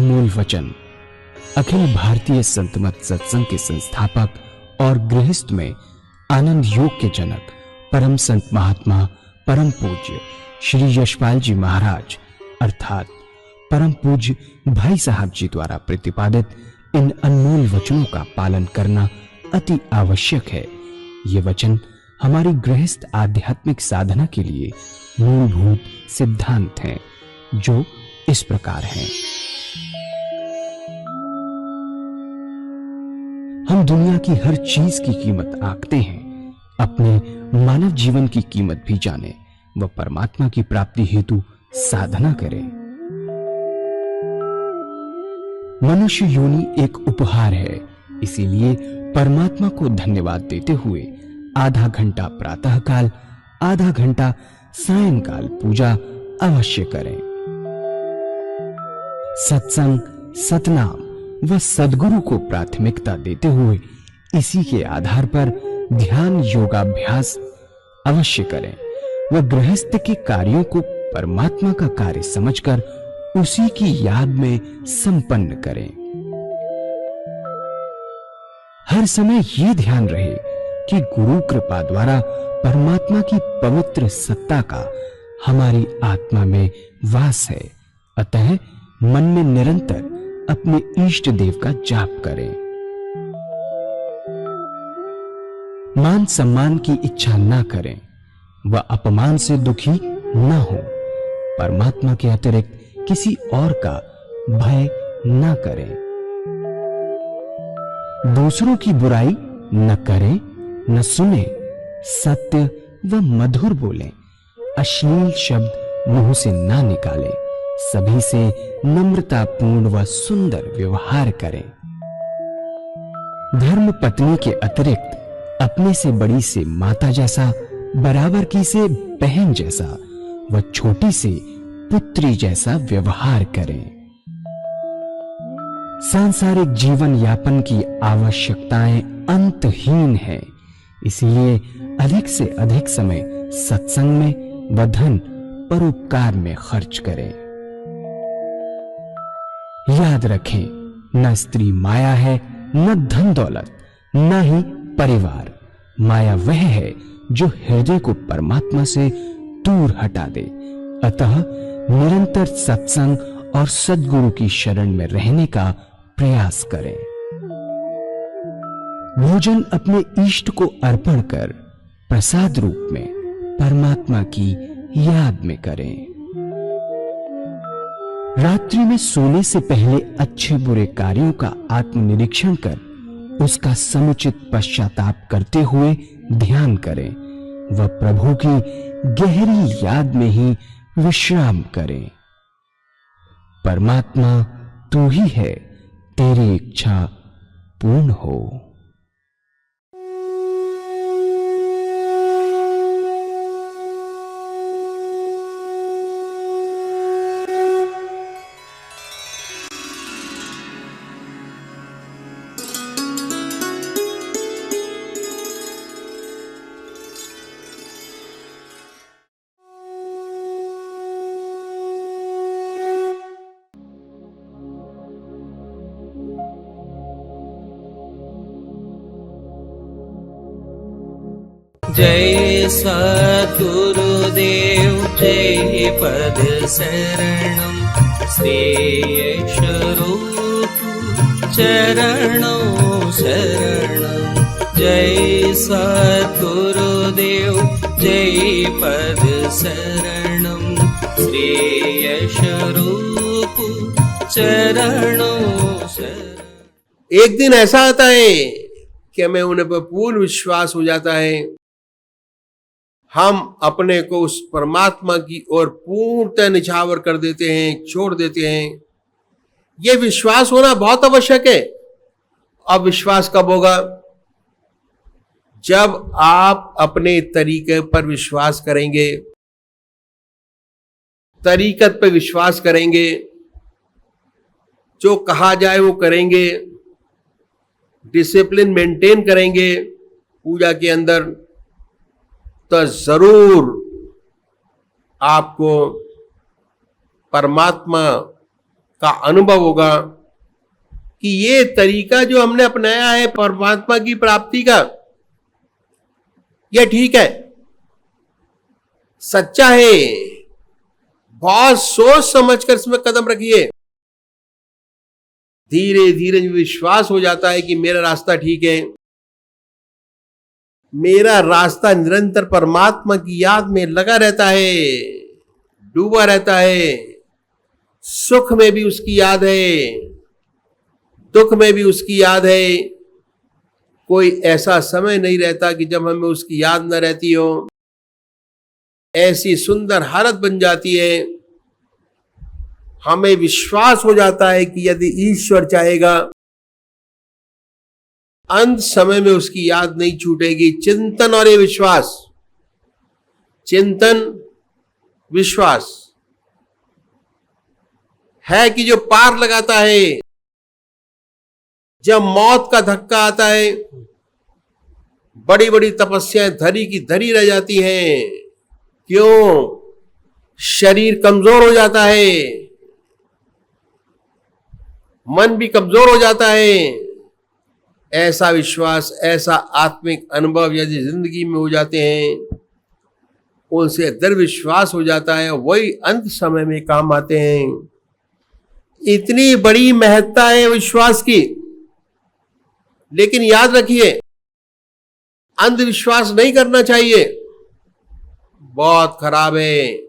अनमोल वचन अखिल भारतीय संत मत सत्संग के संस्थापक और गृहस्थ में आनंद योग के जनक परम संत महात्मा परम पूज्य श्री यशपाल जी महाराज अर्थात परम पूज्य भाई साहब जी द्वारा प्रतिपादित इन अनमोल वचनों का पालन करना अति आवश्यक है। ये वचन हमारी गृहस्थ आध्यात्मिक साधना के लिए मूलभूत सिद्धांत हैं, जो इस प्रकार हैं। हम दुनिया की हर चीज की कीमत आंकते हैं, अपने मानव जीवन की कीमत भी जाने व परमात्मा की प्राप्ति हेतु साधना करें। मनुष्य योनि एक उपहार है, इसीलिए परमात्मा को धन्यवाद देते हुए आधा घंटा प्रातःकाल, आधा घंटा सायंकाल पूजा अवश्य करें। सत्संग, सतनाम व सद्गुरु को प्राथमिकता देते हुए इसी के आधार पर ध्यान योगाभ्यास अवश्य करें व गृहस्थ के कार्यों को परमात्मा का कार्य समझकर उसी की याद में संपन्न करें। हर समय ये ध्यान रहे कि गुरु कृपा द्वारा परमात्मा की पवित्र सत्ता का हमारी आत्मा में वास है, अतः मन में निरंतर अपने इष्ट देव का जाप करें। मान सम्मान की इच्छा ना करें व अपमान से दुखी ना हो। परमात्मा के अतिरिक्त किसी और का भय ना करें। दूसरों की बुराई न करें, न सुने, सत्य व मधुर बोलें, अश्लील शब्द मुंह से ना निकालें, सभी से नम्रतापूर्ण व सुंदर व्यवहार करें। धर्म पत्नी के अतिरिक्त अपने से बड़ी से माता जैसा, बराबर की से बहन जैसा व छोटी से पुत्री जैसा व्यवहार करें। सांसारिक जीवन यापन की आवश्यकताएं अंतहीन है, इसलिए अधिक से अधिक समय सत्संग में व धन परोपकार में खर्च करें। याद रखें, न स्त्री माया है, न धन दौलत, न ही परिवार। माया वह है जो हृदय को परमात्मा से दूर हटा दे। अतः निरंतर सत्संग और सद्गुरु की शरण में रहने का प्रयास करें। भोजन अपने इष्ट को अर्पण कर प्रसाद रूप में परमात्मा की याद में करें। रात्रि में सोने से पहले अच्छे बुरे कार्यों का आत्मनिरीक्षण कर उसका समुचित पश्चाताप करते हुए ध्यान करें व प्रभु की गहरी याद में ही विश्राम करें। परमात्मा तू ही है, तेरी इच्छा पूर्ण हो। जय सद्गुरुदेव जय पद शरणम श्री यशरूप चरणों शरणम। जय सद्गुरुदेव जय पद शरणम श्री यशरूप चरणों शरणम। एक दिन ऐसा आता है कि हमें उन्हें पर पूर्ण विश्वास हो जाता है, हम अपने को उस परमात्मा की ओर पूर्णतः निछावर कर देते हैं, छोड़ देते हैं। यह विश्वास होना बहुत आवश्यक है। अब विश्वास कब होगा? जब आप अपने तरीके पर विश्वास करेंगे, तरीकत पर विश्वास करेंगे, जो कहा जाए वो करेंगे, डिसिप्लिन मेंटेन करेंगे पूजा के अंदर, तो जरूर आपको परमात्मा का अनुभव होगा कि ये तरीका जो हमने अपनाया है परमात्मा की प्राप्ति का, यह ठीक है, सच्चा है। बहुत सोच समझकर इसमें कदम रखिए। धीरे धीरे विश्वास हो जाता है कि मेरा रास्ता ठीक है, मेरा रास्ता निरंतर परमात्मा की याद में लगा रहता है, डूबा रहता है। सुख में भी उसकी याद है, दुख में भी उसकी याद है। कोई ऐसा समय नहीं रहता कि जब हमें उसकी याद न रहती हो। ऐसी सुंदर हालत बन जाती है, हमें विश्वास हो जाता है कि यदि ईश्वर चाहेगा अंत समय में उसकी याद नहीं छूटेगी। चिंतन और ये विश्वास, चिंतन विश्वास है कि जो पार लगाता है। जब मौत का धक्का आता है, बड़ी बड़ी तपस्याएं धरी की धरी रह जाती हैं। क्यों? शरीर कमजोर हो जाता है, मन भी कमजोर हो जाता है। ऐसा विश्वास, ऐसा आत्मिक अनुभव यदि जिंदगी में हो जाते हैं, उनसे दृढ़ विश्वास हो जाता है, वही अंत समय में काम आते हैं। इतनी बड़ी महत्ता है विश्वास की। लेकिन याद रखिए, अंधविश्वास नहीं करना चाहिए, बहुत खराब है,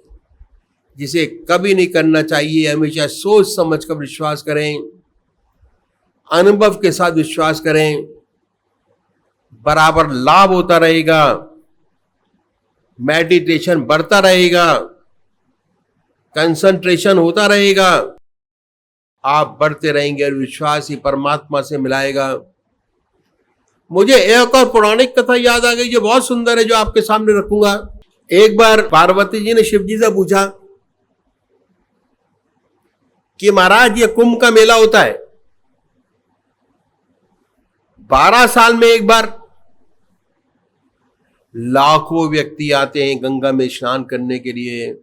जिसे कभी नहीं करना चाहिए। हमेशा सोच समझ कर विश्वास करें, अनुभव के साथ विश्वास करें, बराबर लाभ होता रहेगा, मेडिटेशन बढ़ता रहेगा, कंसंट्रेशन होता रहेगा, आप बढ़ते रहेंगे और विश्वास ही परमात्मा से मिलाएगा। मुझे एक और पौराणिक कथा याद आ गई जो बहुत सुंदर है, जो आपके सामने रखूंगा। एक बार पार्वती जी ने शिव जी से पूछा कि महाराज, ये कुंभ का मेला होता है, 12 साल में एक बार लाखों व्यक्ति आते हैं गंगा में स्नान करने के लिए।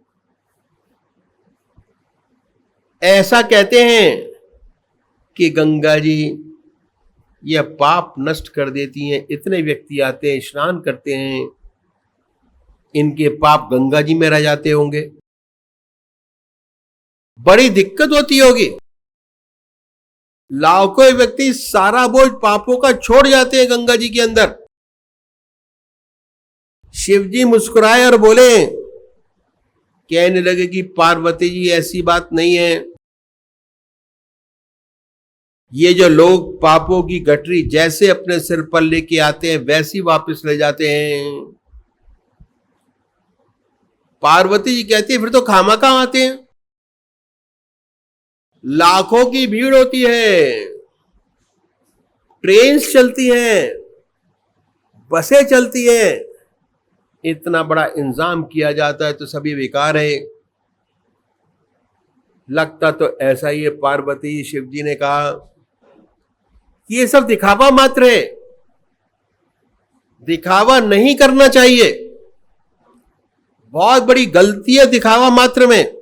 ऐसा कहते हैं कि गंगा जी यह पाप नष्ट कर देती हैं। इतने व्यक्ति आते हैं, स्नान करते हैं, इनके पाप गंगा जी में रह जाते होंगे, बड़ी दिक्कत होती होगी। लाखों व्यक्ति सारा बोझ पापों का छोड़ जाते हैं गंगा जी के अंदर। शिव जी मुस्कुराए और बोले, कहने लगे कि पार्वती जी, ऐसी बात नहीं है। ये जो लोग पापों की गठरी जैसे अपने सिर पर लेके आते हैं, वैसी वापस ले जाते हैं। पार्वती जी कहती है, फिर तो खामा कहां आते हैं? लाखों की भीड़ होती है, ट्रेन चलती हैं, बसें चलती हैं, इतना बड़ा इंतजाम किया जाता है, तो सभी बेकार है। लगता तो ऐसा ही है। पार्वती शिव जी ने कहा कि ये सब दिखावा मात्र है, दिखावा नहीं करना चाहिए, बहुत बड़ी गलती है दिखावा मात्र में।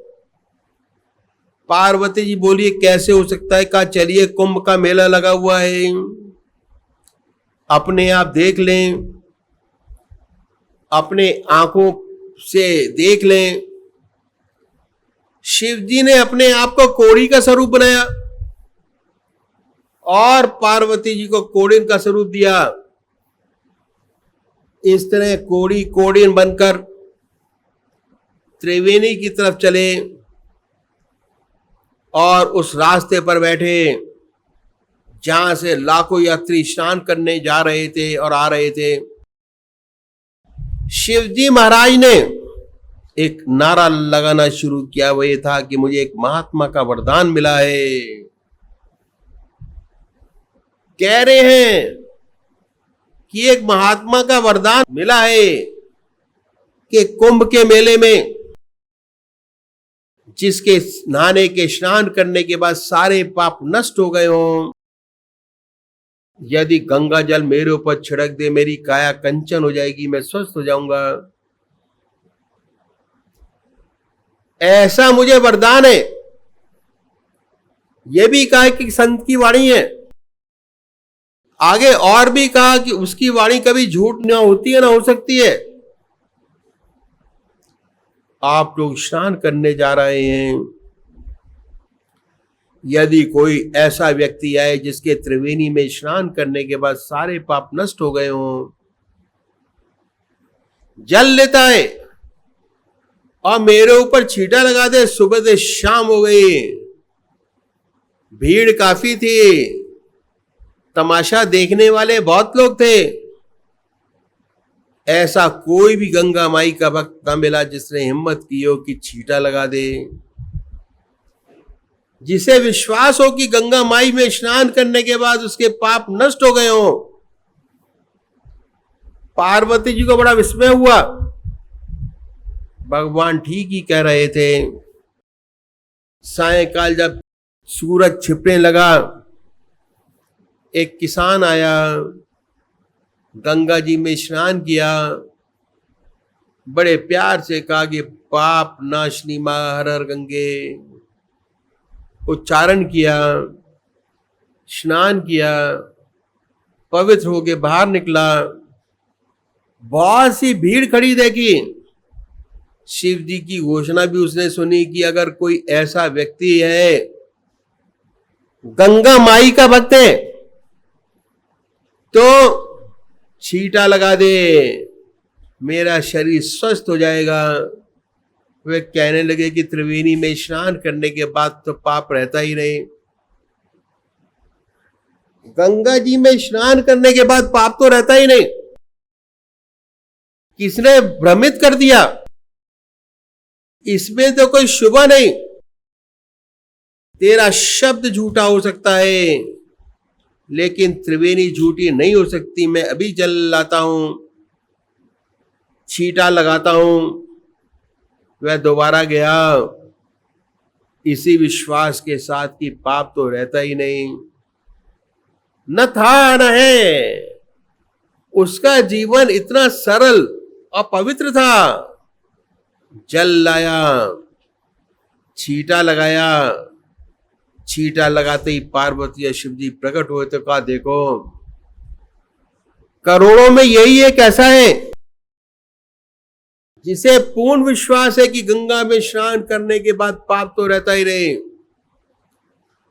पार्वती जी बोली, कैसे हो सकता है? कहा, चलिए कुंभ का मेला लगा हुआ है, अपने आप देख लें, अपने आंखों से देख लें। शिव जी ने अपने आप को कोड़ी का स्वरूप बनाया और पार्वती जी को कोड़िन का स्वरूप दिया। इस तरह कोड़ी कोड़िन बनकर त्रिवेणी की तरफ चले और उस रास्ते पर बैठे जहां से लाखों यात्री स्नान करने जा रहे थे और आ रहे थे। शिवजी महाराज ने एक नारा लगाना शुरू किया, वो ये था कि मुझे एक महात्मा का वरदान मिला है। कह रहे हैं कि एक महात्मा का वरदान मिला है कि कुंभ के मेले में जिसके नहाने के स्नान करने के बाद सारे पाप नष्ट हो गए हों, यदि गंगा जल मेरे ऊपर छिड़क दे, मेरी काया कंचन हो जाएगी, मैं स्वस्थ हो जाऊंगा। ऐसा मुझे वरदान है। यह भी कहा कि संत की वाणी है। आगे और भी कहा कि उसकी वाणी कभी झूठ ना होती है ना हो सकती है। आप लोग स्नान करने जा रहे हैं, यदि कोई ऐसा व्यक्ति आए जिसके त्रिवेणी में स्नान करने के बाद सारे पाप नष्ट हो गए हों, जल लेता है और मेरे ऊपर छींटा लगा दे, सुबह से शाम हो गई, भीड़ काफी थी, तमाशा देखने वाले बहुत लोग थे, ऐसा कोई भी गंगा माई का भक्त न मिला जिसने हिम्मत की हो कि छींटा लगा दे। जिसे विश्वास हो कि गंगा माई में स्नान करने के बाद उसके पाप नष्ट हो गए हो। पार्वती जी को बड़ा विस्मय हुआ, भगवान ठीक ही कह रहे थे। सायंकाल जब सूरज छिपने लगा, एक किसान आया, गंगा जी में स्नान किया, बड़े प्यार से कहा कि पाप नाशनी मां हर हर गंगे, उच्चारण किया, स्नान किया, पवित्र होके बाहर निकला। बहुत सी भीड़ खड़ी देखी। शिव जी की घोषणा भी उसने सुनी कि अगर कोई ऐसा व्यक्ति है, गंगा माई का भक्त है, तो छींटा लगा दे, मेरा शरीर स्वस्थ हो जाएगा। वे कहने लगे कि त्रिवेणी में स्नान करने के बाद तो पाप रहता ही नहीं। गंगा जी में स्नान करने के बाद पाप तो रहता ही नहीं। किसने भ्रमित कर दिया? इसमें तो कोई शुभ नहीं। तेरा शब्द झूठा हो सकता है, लेकिन त्रिवेणी झूठी नहीं हो सकती। मैं अभी जल लाता हूं, छींटा लगाता हूं। वह दोबारा गया, इसी विश्वास के साथ कि पाप तो रहता ही नहीं। न था न है, उसका जीवन इतना सरल और पवित्र था। जल लाया, छींटा लगाया, छींटा लगाते ही पार्वती और शिव जी प्रकट हुए तो कहा, देखो करोड़ों में यही एक ऐसा है जिसे पूर्ण विश्वास है कि गंगा में स्नान करने के बाद पाप तो रहता ही रहे।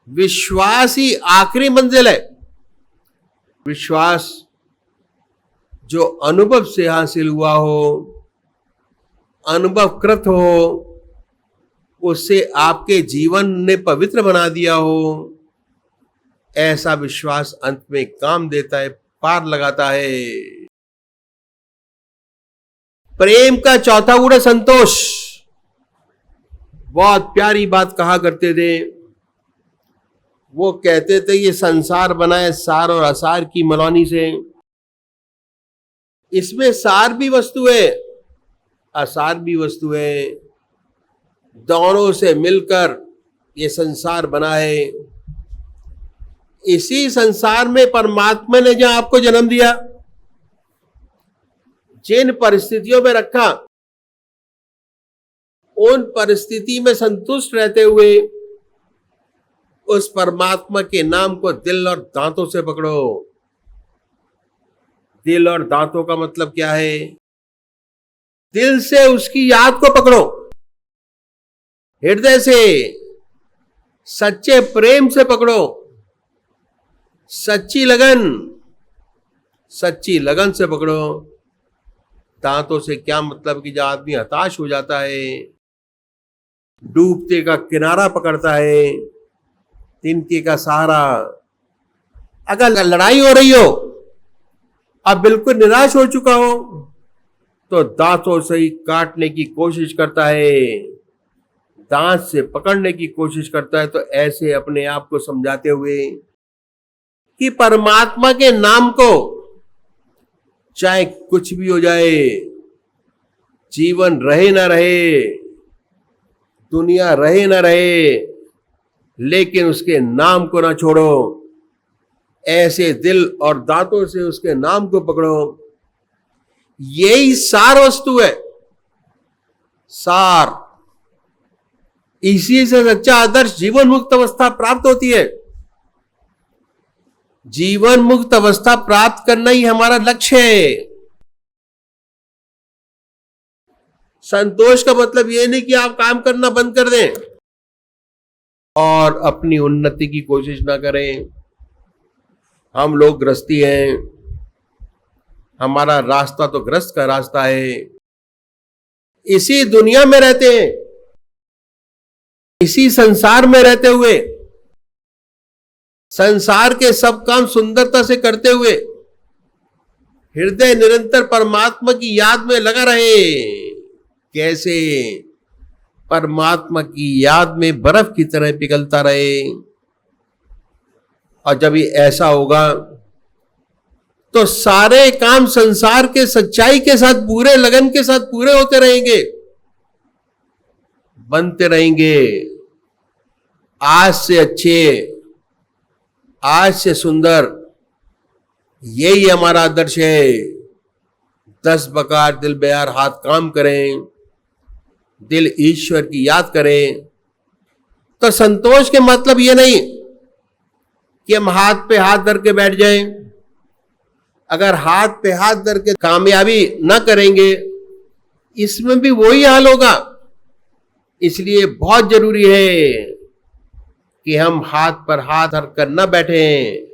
विश्वास ही आखिरी मंजिल है। विश्वास जो अनुभव से हासिल हुआ हो, अनुभव कृत हो, उससे आपके जीवन ने पवित्र बना दिया हो, ऐसा विश्वास अंत में काम देता है, पार लगाता है। प्रेम का चौथा गुण है संतोष। बहुत प्यारी बात कहा करते थे। वो कहते थे ये संसार बना है सार और असार की मलौनी से। इसमें सार भी वस्तु है, असार भी वस्तु है। दोनों से मिलकर ये संसार बना है। इसी संसार में परमात्मा ने जहां आपको जन्म दिया, जिन परिस्थितियों में रखा, उन परिस्थिति में संतुष्ट रहते हुए उस परमात्मा के नाम को दिल और दांतों से पकड़ो। दिल और दांतों का मतलब क्या है? दिल से उसकी याद को पकड़ो, हृदय से सच्चे प्रेम से पकड़ो, सच्ची लगन से पकड़ो। दांतों से क्या मतलब कि जब आदमी हताश हो जाता है, डूबते का किनारा पकड़ता है, तिनके का सहारा। अगर लड़ाई हो रही हो, अब बिल्कुल निराश हो चुका हो, तो दांतों से ही काटने की कोशिश करता है, दांत से पकड़ने की कोशिश करता है। तो ऐसे अपने आप को समझाते हुए कि परमात्मा के नाम को चाहे कुछ भी हो जाए, जीवन रहे ना रहे, दुनिया रहे ना रहे, लेकिन उसके नाम को ना छोड़ो। ऐसे दिल और दांतों से उसके नाम को पकड़ो। यही सार वस्तु है। सार इसी से सच्चा आदर्श जीवन मुक्त अवस्था प्राप्त होती है। जीवन मुक्त अवस्था प्राप्त करना ही हमारा लक्ष्य है। संतोष का मतलब यह नहीं कि आप काम करना बंद कर दें और अपनी उन्नति की कोशिश ना करें। हम लोग गृहस्थी हैं, हमारा रास्ता तो गृहस्थ का रास्ता है। इसी दुनिया में रहते हैं, इसी संसार में रहते हुए, संसार के सब काम सुंदरता से करते हुए हृदय निरंतर परमात्मा की याद में लगा रहे। कैसे? परमात्मा की याद में बर्फ की तरह पिघलता रहे। और जब ये ऐसा होगा तो सारे काम संसार के सच्चाई के साथ, पूरे लगन के साथ पूरे होते रहेंगे, बनते रहेंगे। आज से अच्छे, आज से सुंदर, यही हमारा आदर्श है। 10 बकार दिल बेयार हाथ काम करें, दिल ईश्वर की याद करें। तो संतोष के मतलब ये नहीं कि हम हाथ पे हाथ धर के बैठ जाएं। अगर हाथ पे हाथ धर के कामयाबी ना करेंगे, इसमें भी वही हाल होगा। इसलिए बहुत जरूरी है कि हम हाथ पर हाथ धर कर न बैठें,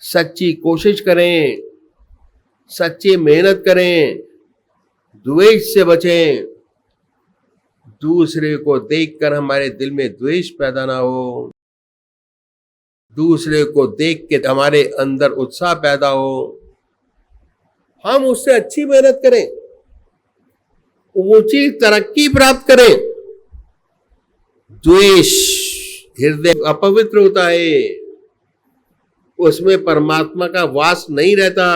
सच्ची कोशिश करें, सच्ची मेहनत करें, द्वेष से बचें। दूसरे को देखकर हमारे दिल में द्वेष पैदा ना हो, दूसरे को देख के हमारे अंदर उत्साह पैदा हो। हम उससे अच्छी मेहनत करें, ऊंची तरक्की प्राप्त करें। द्वेष हृदय अपवित्र होता है, उसमें परमात्मा का वास नहीं रहता।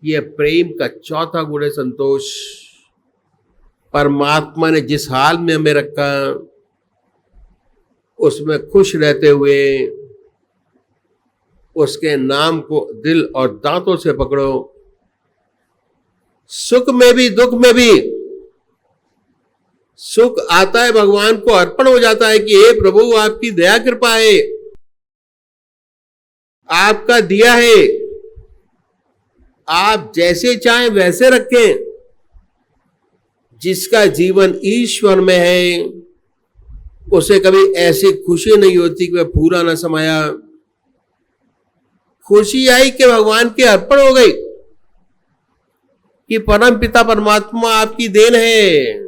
यह प्रेम का चौथा गुण है, संतोष। परमात्मा ने जिस हाल में हमें रखा, उसमें खुश रहते हुए उसके नाम को दिल और दांतों से पकड़ो। सुख में भी दुख में भी। सुख आता है, भगवान को अर्पण हो जाता है कि हे प्रभु, आपकी दया कृपा है, आपका दिया है, आप जैसे चाहें वैसे रखें। जिसका जीवन ईश्वर में है, उसे कभी ऐसी खुशी नहीं होती कि वह पूरा ना समाया। खुशी आई कि भगवान के अर्पण हो गई, कि परम पिता परमात्मा आपकी देन है।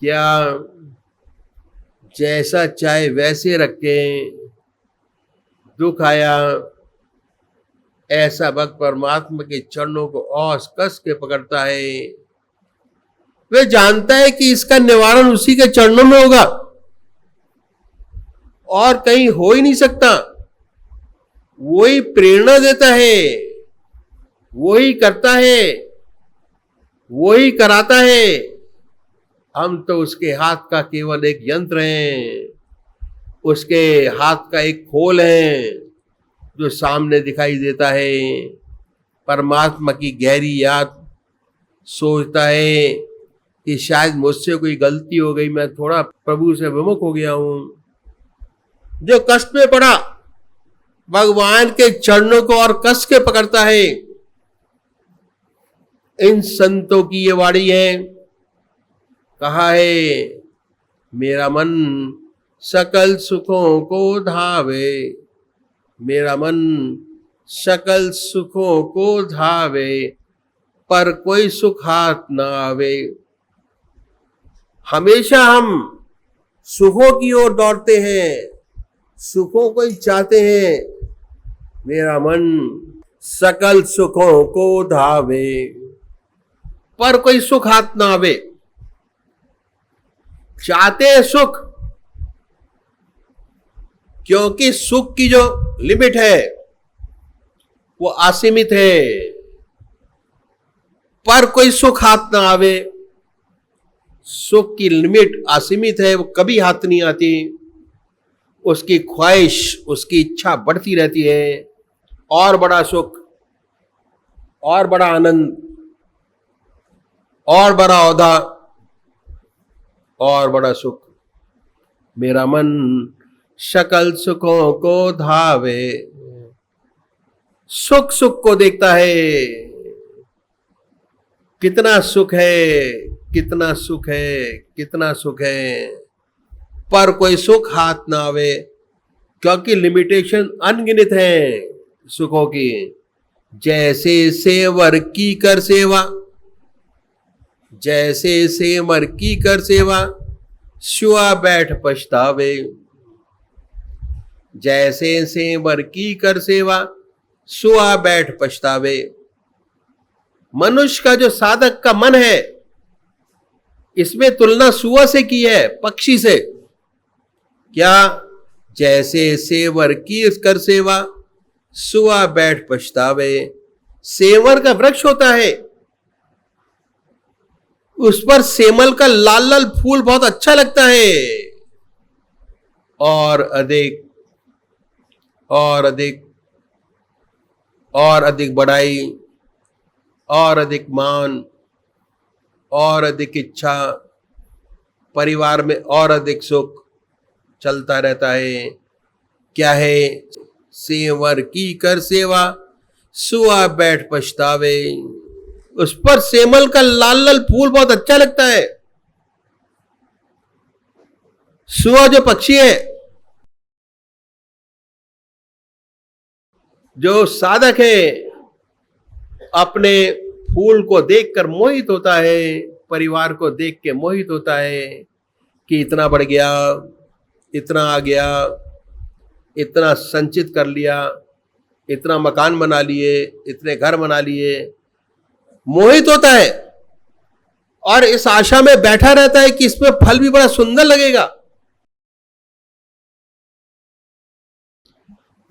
क्या जैसा चाहे वैसे रखें। दुख आया, ऐसा भक्त परमात्मा के चरणों को औस कस के पकड़ता है। वह जानता है कि इसका निवारण उसी के चरणों में होगा और कहीं हो ही नहीं सकता। वही प्रेरणा देता है, वही करता है, वही कराता है। हम तो उसके हाथ का केवल एक यंत्र हैं, उसके हाथ का एक खोल है जो सामने दिखाई देता है। परमात्मा की गहरी याद सोचता है कि शायद मुझसे कोई गलती हो गई, मैं थोड़ा प्रभु से विमुख हो गया हूं। जो कष्ट में पड़ा, भगवान के चरणों को और कस के पकड़ता है। इन संतों की ये वाणी है, कहा है, मेरा मन सकल सुखों को धावे, मेरा मन सकल सुखों को धावे, पर कोई सुख हाथ न आवे। हमेशा हम सुखों की ओर दौड़ते हैं, सुखों को ही चाहते हैं। मेरा मन सकल सुखों को धावे, पर कोई सुख हाथ ना आवे। चाहते हैं सुख, क्योंकि सुख की जो लिमिट है वो असीमित है। पर कोई सुख हाथ ना आवे। सुख की लिमिट असीमित है, वो कभी हाथ नहीं आती। उसकी ख्वाहिश, उसकी इच्छा बढ़ती रहती है। और बड़ा सुख, और बड़ा आनंद, और बड़ा औदा, और बड़ा सुख। मेरा मन सकल सुखों को धावे। सुख सुख को देखता है, कितना सुख है, कितना सुख है, कितना सुख है, पर कोई सुख हाथ ना आवे, क्योंकि लिमिटेशन अनगिनत है सुखों की। जैसे सेवर की कर सेवा, जैसे सेवर की कर सेवा, सुआ बैठ पछतावे। जैसे सेवर की कर सेवा, सुआ बैठ पछतावे। मनुष्य का जो साधक का मन है, इसमें तुलना सुआ से की है, पक्षी से। क्या? जैसे सेवर की कर सेवा, सुआ बैठ पछतावे। सेवर का वृक्ष होता है, उस पर सेमल का लाल लाल फूल बहुत अच्छा लगता है। और अधिक और अधिक और अधिक बढ़ाई, और अधिक मान, और अधिक इच्छा, परिवार में और अधिक सुख चलता रहता है। क्या है? सेवर की कर सेवा, सुआ बैठ पछतावे। उस पर सेमल का लाल लाल फूल बहुत अच्छा लगता है। सुआ जो पक्षी है, जो साधक है, अपने फूल को देखकर मोहित होता है, परिवार को देख के मोहित होता है कि इतना बढ़ गया, इतना आ गया, इतना संचित कर लिया, इतना मकान बना लिए, इतने घर बना लिए, मोहित होता है। और इस आशा में बैठा रहता है कि इसमें फल भी बड़ा सुंदर लगेगा,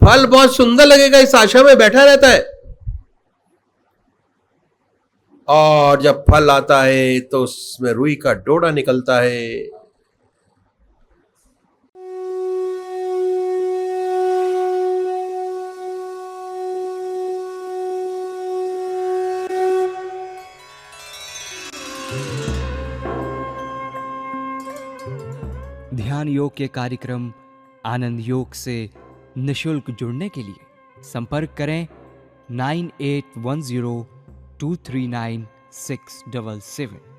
फल बहुत सुंदर लगेगा, इस आशा में बैठा रहता है। और जब फल आता है तो उसमें रुई का डोरा निकलता है। ध्यान योग के कार्यक्रम आनंद योग से निशुल्क जुड़ने के लिए संपर्क करें 9810239677।